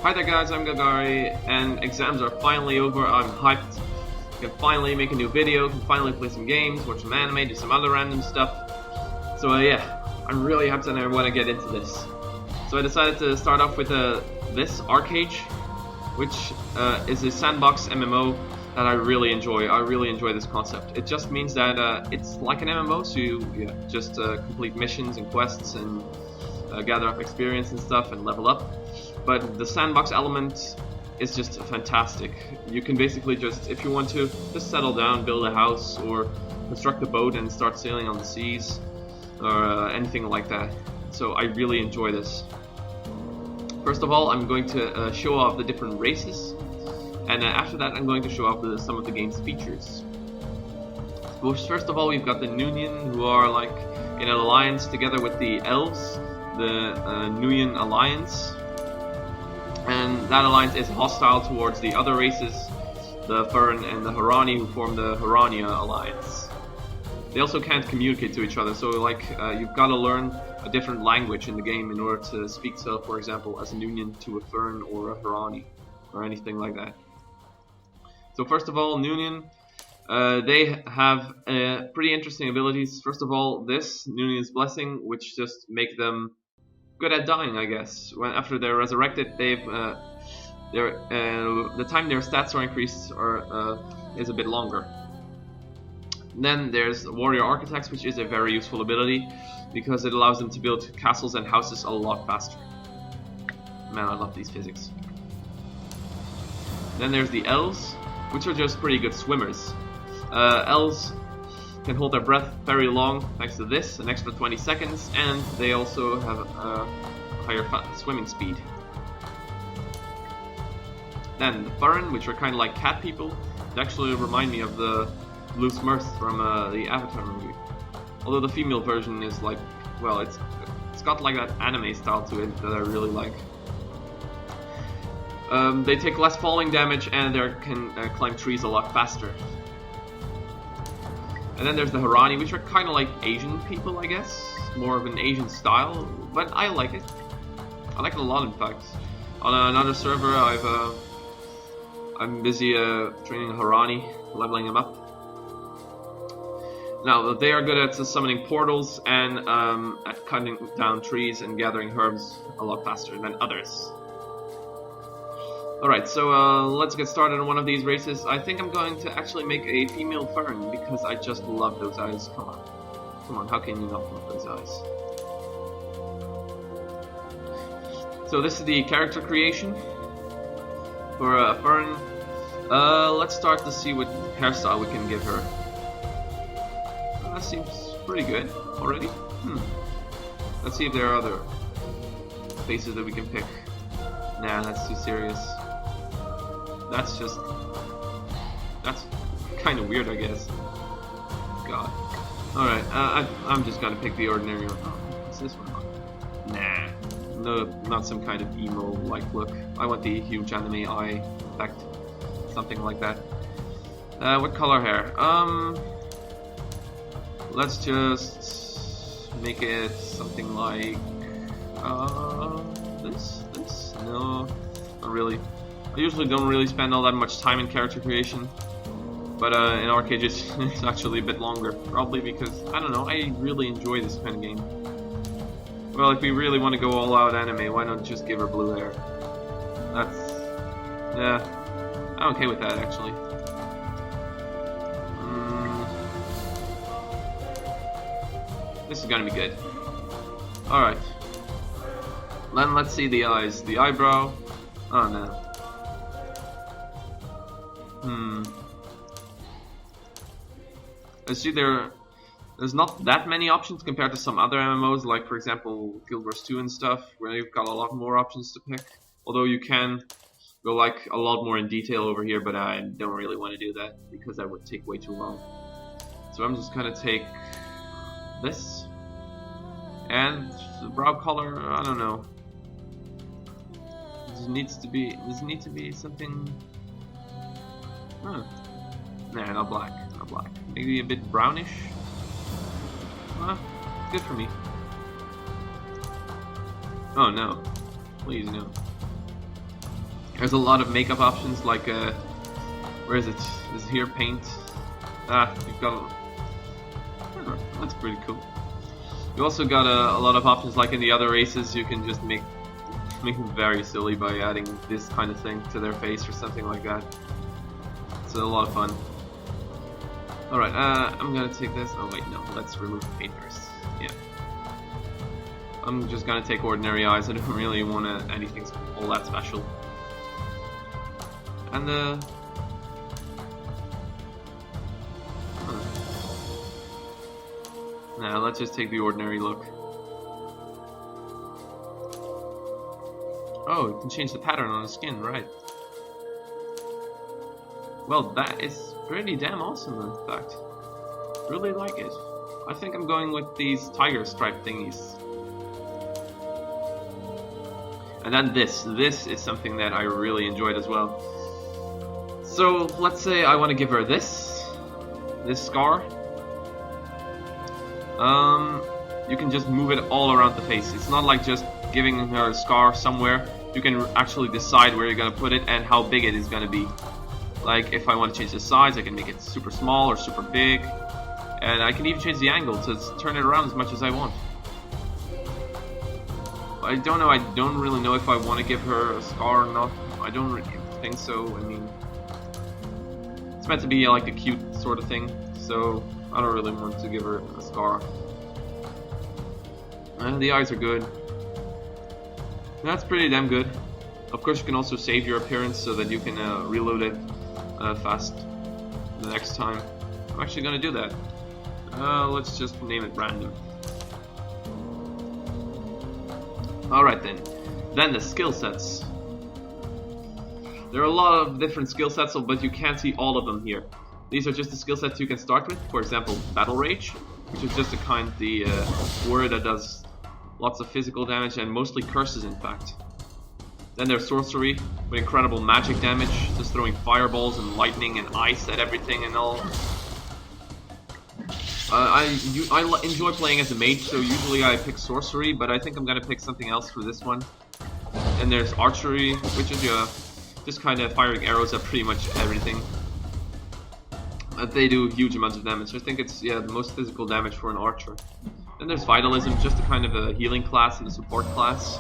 Hi there guys, I'm Gilgari, and exams are finally over. I'm hyped. Can finally make a new video, can finally play some games, watch some anime, do some other random stuff. So yeah, I'm really hyped and I want to get into this. So I decided to start off with this Archeage, which is a sandbox MMO that I really enjoy. I really enjoy this concept. It just means that it's like an MMO, so you just complete missions and quests and gather up experience and stuff and level up. But the sandbox element is just fantastic. You can basically just, if you want to, just settle down, build a house, or construct a boat and start sailing on the seas, or anything like that. So I really enjoy this. First of all, I'm going to show off the different races, and after that I'm going to show off some of the game's features. So first of all, we've got the Nuyen, who are like in an alliance together with the Elves, the Nuyen Alliance. And that alliance is hostile towards the other races, the Firran and the Harani, who form the Harani alliance. They also can't communicate to each other, so like you've got to learn a different language in the game in order to speak to, for example, as a Nuyen to a Firran or a Harani, or anything like that. So first of all, Nuyen, they have pretty interesting abilities. First of all, this Nunyen's Blessing, which just make them good at dying, I guess. After they're resurrected, the time their stats are increased is a bit longer. Then there's Warrior Architects, which is a very useful ability because it allows them to build castles and houses a lot faster. Man, I love these physics. Then there's the Elves, which are just pretty good swimmers. Elves can hold their breath very long thanks to this, an extra 20 seconds, and they also have a higher swimming speed. Then the Firran, which are kind of like cat people, they actually remind me of the Blue Smurfs from the Avatar movie. Although the female version is like, well, it's got like that anime style to it that I really like. They take less falling damage and they can climb trees a lot faster. And then there's the Harani, which are kind of like Asian people, I guess. More of an Asian style, but I like it. I like it a lot, in fact. On another server, I'm busy training Harani, leveling him up. Now, they are good at summoning portals and at cutting down trees and gathering herbs a lot faster than others. Alright, so let's get started on one of these races. I think I'm going to actually make a female Firran because I just love those eyes. Come on. Come on, how can you not love those eyes? So this is the character creation for a Firran. Let's start to see what hairstyle we can give her. That seems pretty good already. Let's see if there are other faces that we can pick. Nah, that's too serious. That's kind of weird, I guess. God. Alright, I'm just gonna pick the ordinary one. Oh, what's this one? Nah. No, not some kind of emo-like look. I want the huge anime eye effect. Something like that. What color hair? Let's just make it something like this? No, not really. I usually don't really spend all that much time in character creation, but in Archeage it's actually a bit longer, probably because, I don't know, I really enjoy this kind of game. Well, if we really want to go all out anime, why not just give her blue hair? Yeah, I'm okay with that, actually. This is gonna be good. Alright. Then let's see the eyes. The eyebrow. Oh no. I see there's not that many options compared to some other MMOs, like for example Guild Wars 2 and stuff, where you've got a lot more options to pick. Although you can go like a lot more in detail over here, but I don't really want to do that because that would take way too long. So I'm just gonna take this. And the brow color, I don't know. Does it need to be something? Nah, not black. Not black. Maybe a bit brownish. Good for me. Oh no. Please no. There's a lot of makeup options, like where is it? Is it here? Paint. You've got. That's pretty cool. You also got a lot of options, like in the other races. You can just make them very silly by adding this kind of thing to their face or something like that. It's a lot of fun. Alright, I'm gonna take this. Oh wait, no, let's remove the paint first. Yeah. I'm just gonna take ordinary eyes. I don't really want anything all that special. And now let's just take the ordinary look. Oh, you can change the pattern on the skin, right? Well, that is pretty damn awesome, in fact. Really like it. I think I'm going with these tiger stripe thingies. And then this is something that I really enjoyed as well. So let's say I want to give her this scar. You can just move it all around the face. It's not like just giving her a scar somewhere. You can actually decide where you're gonna put it and how big it is gonna be. Like if I want to change the size, I can make it super small or super big, and I can even change the angle to turn it around as much as I want. I don't know. I don't really know if I want to give her a scar or not. I don't really think so. I mean, it's meant to be like a cute sort of thing, so I don't really want to give her a scar. And the eyes are good. That's pretty damn good. Of course, you can also save your appearance so that you can reload it fast the next time. I'm actually gonna do that. Let's just name it random. Alright then. Then the skill sets. There are a lot of different skill sets, but you can't see all of them here. These are just the skill sets you can start with. For example, Battle Rage, which is just the word that does lots of physical damage and mostly curses, in fact. Then there's Sorcery, with incredible magic damage, just throwing fireballs and lightning and ice at everything and all. I enjoy playing as a mage, so usually I pick Sorcery, but I think I'm gonna pick something else for this one. And there's Archery, which is just kind of firing arrows at pretty much everything. They do huge amounts of damage. I think it's the most physical damage for an archer. Then there's Vitalism, just a kind of a healing class and a support class.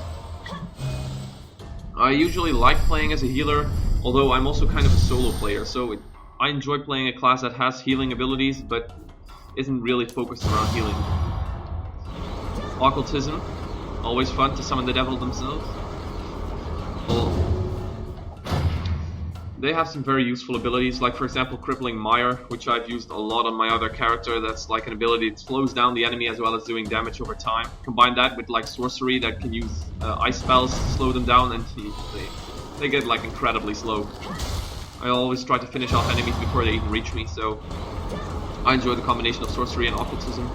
I usually like playing as a healer, although I'm also kind of a solo player, so I enjoy playing a class that has healing abilities, but isn't really focused around healing. Occultism, always fun to summon the devil themselves. Well, they have some very useful abilities, like for example Crippling Mire, which I've used a lot on my other character. That's like an ability that slows down the enemy as well as doing damage over time. Combine that with like Sorcery that can use ice spells to slow them down, and they get like incredibly slow. I always try to finish off enemies before they even reach me, so I enjoy the combination of Sorcery and Occultism.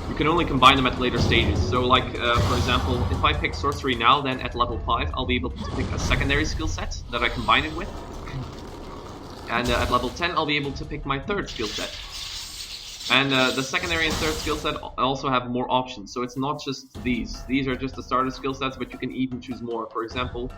You can only combine them at later stages, so like for example, if I pick Sorcery now, then at level 5 I'll be able to pick a secondary skill set that I combine it with. And at level 10 I'll be able to pick my third skill set. And the secondary and third skill set also have more options, so it's not just these. These are just the starter skill sets, but you can even choose more. For example,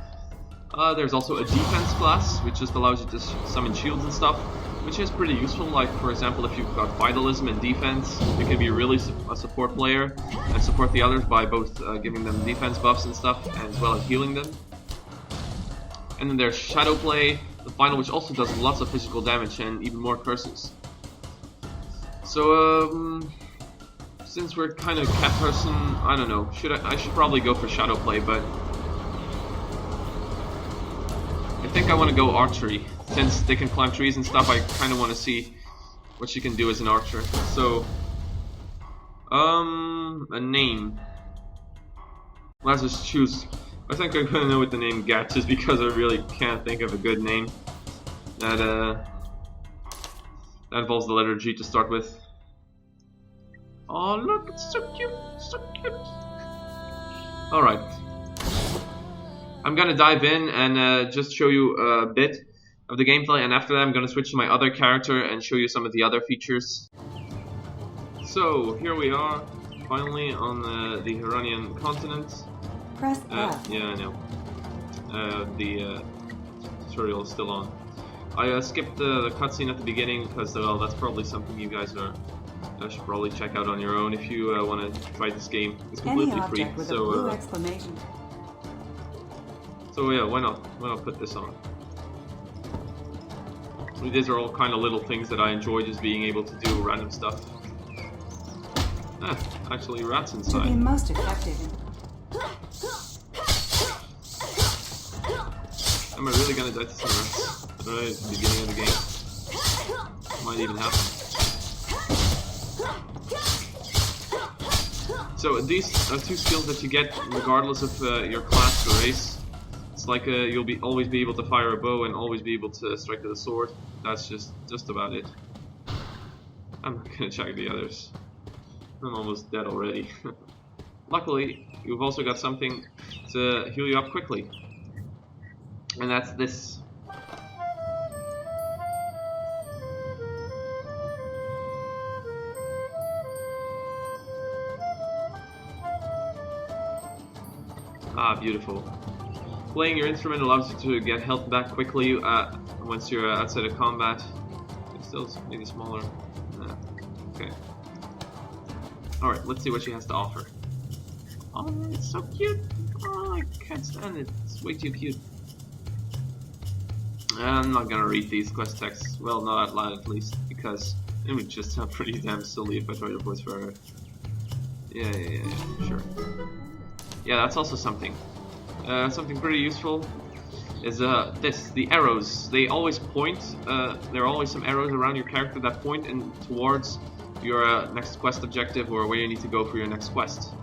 there's also a defense class, which just allows you to summon shields and stuff, which is pretty useful. Like for example, if you've got Vitalism and defense, you can be really a support player and support the others by both giving them defense buffs and stuff, as well as healing them. And then there's Shadow Play, the final, which also does lots of physical damage and even more curses. So since we're kind of cat person, I don't know, I should probably go for Shadow Play, but I think I want to go Archery. Since they can climb trees and stuff, I kind of want to see what she can do as an archer. So, a name. Let's just choose. I think I'm gonna go with the name Gat, just because I really can't think of a good name that involves the letter G to start with. Oh look, it's so cute, so cute. All right. I'm gonna dive in and just show you a bit of the gameplay, and after that I'm gonna switch to my other character and show you some of the other features. So here we are, finally on the Haranian continent. Press F. Yeah, I know. tutorial is still on. I skipped the cutscene at the beginning because well, that's probably something you guys should probably check out on your own if you want to try this game. It's completely free, with a blue exclamation. So yeah, why not put this on? These are all kind of little things that I enjoy, just being able to do random stuff. Actually rats inside. To be most effective. Am I really gonna die to some rats? Right at the beginning of the game. Might even happen. So these are two skills that you get regardless of your class or race. It's like you'll always be able to fire a bow and always be able to strike with a sword. That's just about it. I'm not gonna check the others. I'm almost dead already. Luckily, you've also got something to heal you up quickly. And that's this. Ah, beautiful. Playing your instrument allows you to get health back quickly once you're outside of combat. It's still maybe smaller. Okay. Alright, let's see what she has to offer. Oh, it's so cute! Oh, I can't stand it. It's way too cute. I'm not gonna read these quest texts. Well, not out loud at least, because it would just sound pretty damn silly if I tried to voice for her. Yeah, sure. Yeah, that's also something. Something pretty useful is the arrows. They always point. There are always some arrows around your character that point towards your next quest objective or where you need to go for your next quest.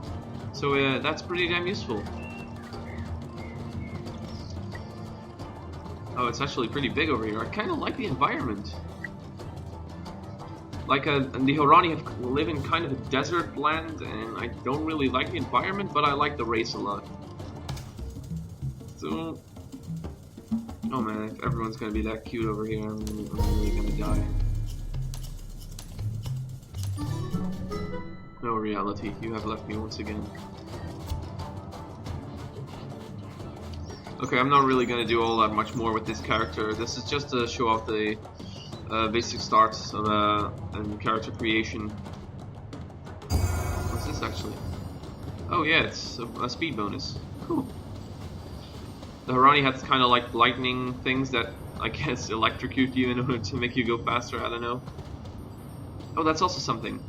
So that's pretty damn useful. Oh, it's actually pretty big over here. I kind of like the environment. Like the Harani live in kind of a desert land, and I don't really like the environment, but I like the race a lot. So, oh man, if everyone's gonna be that cute over here, I'm really gonna die. No reality, you have left me once again. Okay, I'm not really gonna do all that much more with this character. This is just to show off the basic starts of and character creation. What's this actually? Oh yeah, it's a speed bonus. Cool. The Harani has kind of like lightning things that I guess electrocute you in order to make you go faster. I don't know. Oh, that's also something.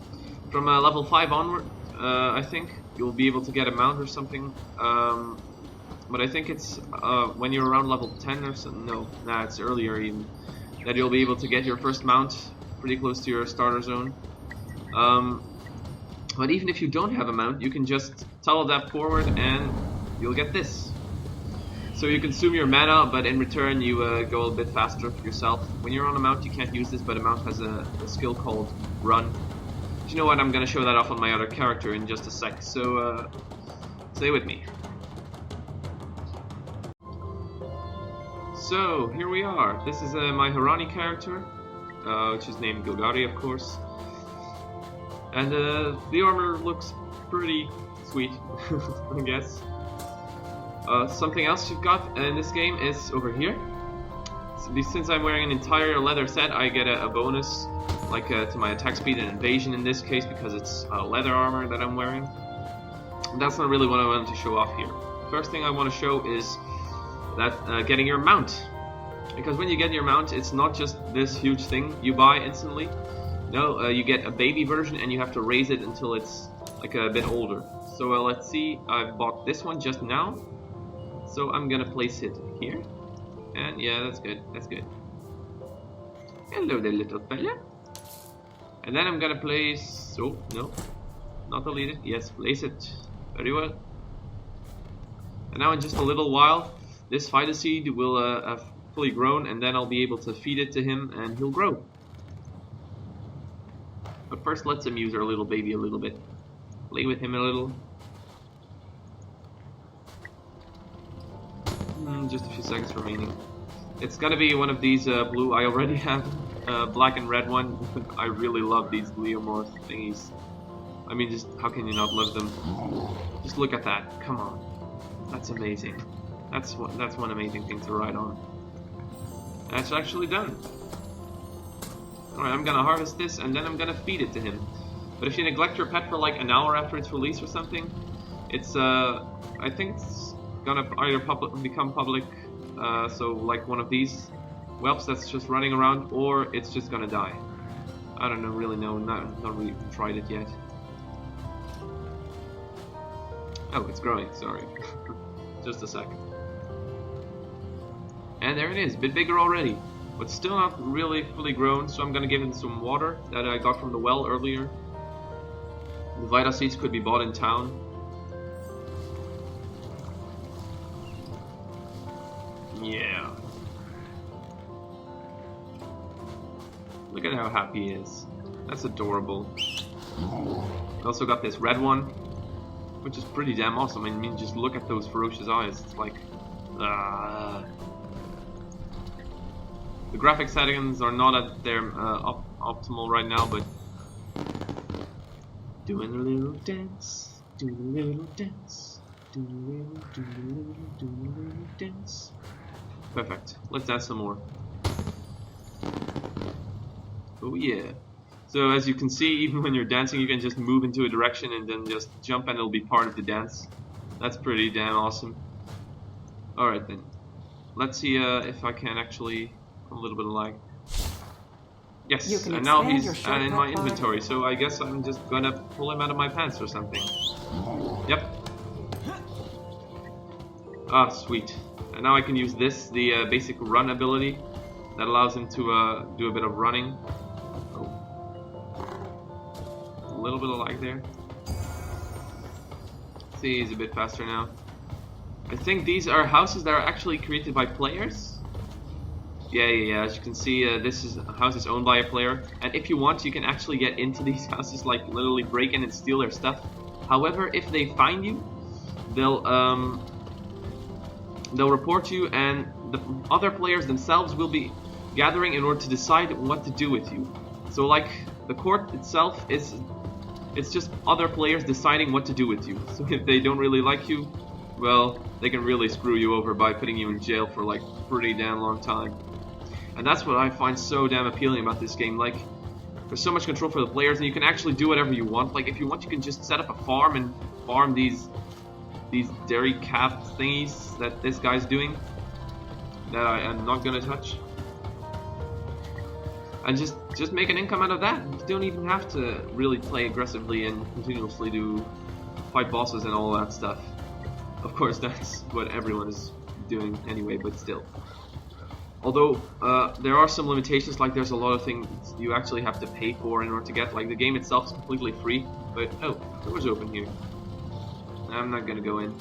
From level 5 onward, I think you'll be able to get a mount or something. But I think it's when you're around level 10 or something. No, nah, it's earlier even. That you'll be able to get your first mount pretty close to your starter zone. But even if you don't have a mount, you can just teledap forward and you'll get this. So you consume your mana, but in return you go a little bit faster yourself. When you're on a mount, you can't use this, but a mount has a skill called Run. But you know what? I'm gonna show that off on my other character in just a sec. So stay with me. So here we are. This is my Harani character, which is named Gilgari, of course. And the armor looks pretty sweet, I guess. Something else you've got in this game is over here. So since I'm wearing an entire leather set, I get a bonus, like to my attack speed and evasion in this case, because it's leather armor that I'm wearing. And that's not really what I wanted to show off here. First thing I want to show is that getting your mount. Because when you get your mount, it's not just this huge thing you buy instantly. No, you get a baby version and you have to raise it until it's like a bit older. So let's see, I bought this one just now. So I'm gonna place it here. And yeah, that's good, that's good. Hello there, little fella. And then I'm gonna place, oh, no, not delete it, yes, place it, very well. And now in just a little while, this Fighter Seed will have fully grown, and then I'll be able to feed it to him and he'll grow. But first let's amuse our little baby a little bit. Play with him a little. Just a few seconds remaining. It's gonna be one of these blue. I already have black and red one. I really love these Bleomorph thingies. I mean, just how can you not love them? Just look at that. Come on, that's amazing. That's one amazing thing to ride on. That's actually done. Alright, I'm gonna harvest this and then I'm gonna feed it to him. But if you neglect your pet for like an hour after its release or something, it's I think it's gonna either become public, so like one of these whelps that's just running around, or it's just gonna die. I don't know, really know, not really tried it yet. Oh, it's growing, sorry. Just a second. And there it is, a bit bigger already. But still not really fully grown, so I'm gonna give it some water that I got from the well earlier. The Vita seeds could be bought in town. Yeah. Look at how happy he is. That's adorable. I also got this red one, which is pretty damn awesome. I mean, just look at those ferocious eyes. It's like... The graphic settings are not at their optimal right now, but... Doing a little dance, doing a little dance, doing a little dance. Perfect. Let's add some more. Oh yeah. So as you can see, even when you're dancing, you can just move into a direction and then just jump and it'll be part of the dance. That's pretty damn awesome. Alright then. Let's see if I can actually... A little bit of lag. Yes, and now he's in my inventory, so I guess I'm just gonna pull him out of my pants or something. Yep. Ah, sweet. And now I can use this, the basic run ability, that allows him to do a bit of running. Oh. A little bit of lag there. See, he's a bit faster now. I think these are houses that are actually created by players. Yeah. As you can see, this house is owned by a player, and if you want, you can actually get into these houses, like literally break in and steal their stuff. However, if they find you, they'll report you, and the other players themselves will be gathering in order to decide what to do with you. So, like the court itself it's just other players deciding what to do with you. So if they don't really like you, well, they can really screw you over by putting you in jail for like a pretty damn long time. And that's what I find so damn appealing about this game. Like, there's so much control for the players, and you can actually do whatever you want. Like, if you want, you can just set up a farm and farm these dairy calf thingies that this guy's doing, that I am not gonna touch, and just make an income out of that. You don't even have to really play aggressively and continuously do fight bosses and all that stuff. Of course, that's what everyone is doing anyway, but still. Although, there are some limitations, like there's a lot of things you actually have to pay for in order to get. Like, the game itself is completely free, but... Oh, door's open here. I'm not gonna go in.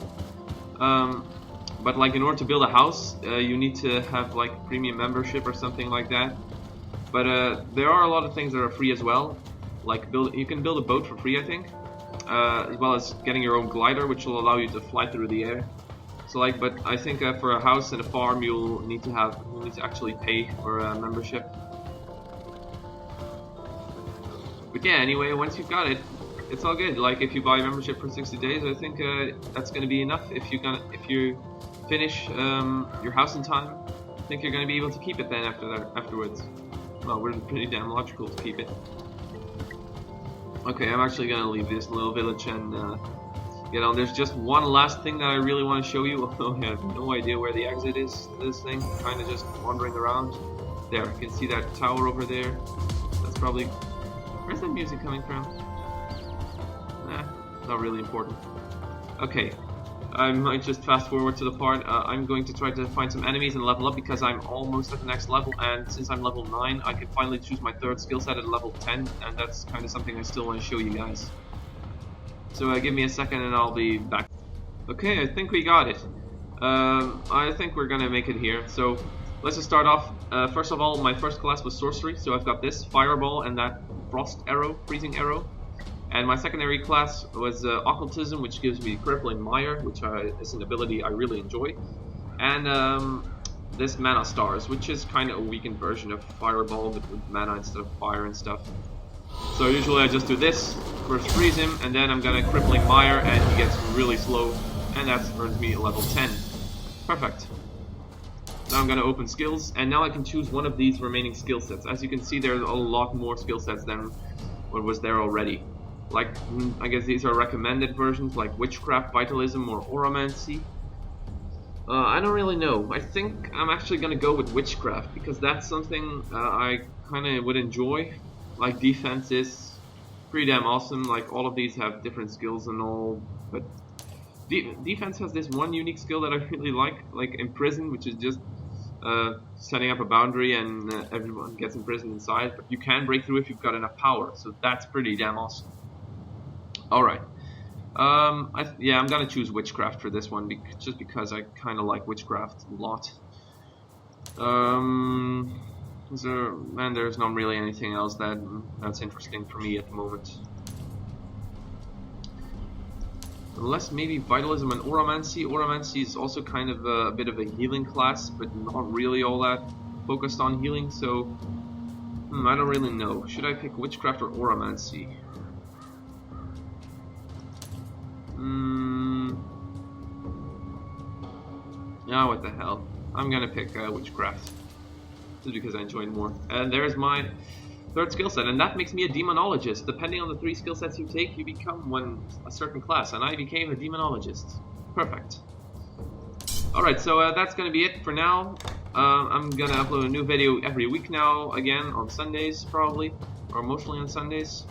But, like, in order to build a house, you need to have, like, premium membership or something like that. But, there are a lot of things that are free as well. Like, you can build a boat for free, I think. As well as getting your own glider, which will allow you to fly through the air. So like, but I think for a house and a farm, you'll need to actually pay for a membership. But yeah, anyway, once you've got it, it's all good. Like, if you buy a membership for 60 days, I think that's gonna be enough. If you finish your house in time, I think you're gonna be able to keep it then afterwards. Well, we're pretty damn logical to keep it. Okay, I'm actually gonna leave this little village and get on. There's just one last thing that I really want to show you, although I have no idea where the exit is to this thing. Kind of just wandering around. There, you can see that tower over there. That's probably... Where's that music coming from? Not really important. Okay, I might just fast forward to the part. I'm going to try to find some enemies and level up because I'm almost at the next level, and since I'm level 9, I can finally choose my third skill set at level 10, and that's kind of something I still want to show you guys. So give me a second and I'll be back. Okay, I think we got it. I think we're gonna make it here. So let's just start off. First of all, my first class was sorcery, so I've got this fireball and that frost arrow, freezing arrow. And my secondary class was occultism, which gives me crippling mire, which is an ability I really enjoy. And this mana stars, which is kind of a weakened version of fireball, but with mana instead of fire and stuff. So usually I just do this, first freeze him, and then I'm gonna crippling mire, and he gets really slow, and that earns me a level 10. Perfect. Now I'm gonna open skills, and now I can choose one of these remaining skill sets. As you can see, there's a lot more skill sets than what was there already. Like, I guess these are recommended versions, like Witchcraft, Vitalism, or Oromancy. I don't really know. I think I'm actually gonna go with Witchcraft, because that's something I kinda would enjoy. Like, defense is pretty damn awesome. Like, all of these have different skills and all, but defense has this one unique skill that I really like Imprison, which is just setting up a boundary and everyone gets imprisoned inside, but you can break through if you've got enough power, so that's pretty damn awesome. Alright. Yeah, I'm gonna choose Witchcraft for this one, just because I kind of like Witchcraft a lot. There's not really anything else that's interesting for me at the moment. Unless maybe Vitalism and Oromancy. Oromancy is also kind of a bit of a healing class, but not really all that focused on healing, so I don't really know. Should I pick Witchcraft or Oromancy? Yeah, what the hell. I'm gonna pick Witchcraft. Just because I enjoy it more. And there's my third skill set, and that makes me a demonologist. Depending on the 3 skill sets you take, you become a certain class, and I became a demonologist. Perfect. Alright, so that's gonna be it for now. I'm gonna upload a new video every week now, again, on Sundays, probably. Or mostly on Sundays.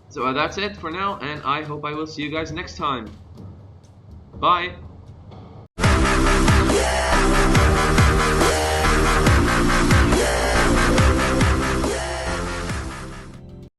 So that's it for now, and I hope I will see you guys next time. Bye!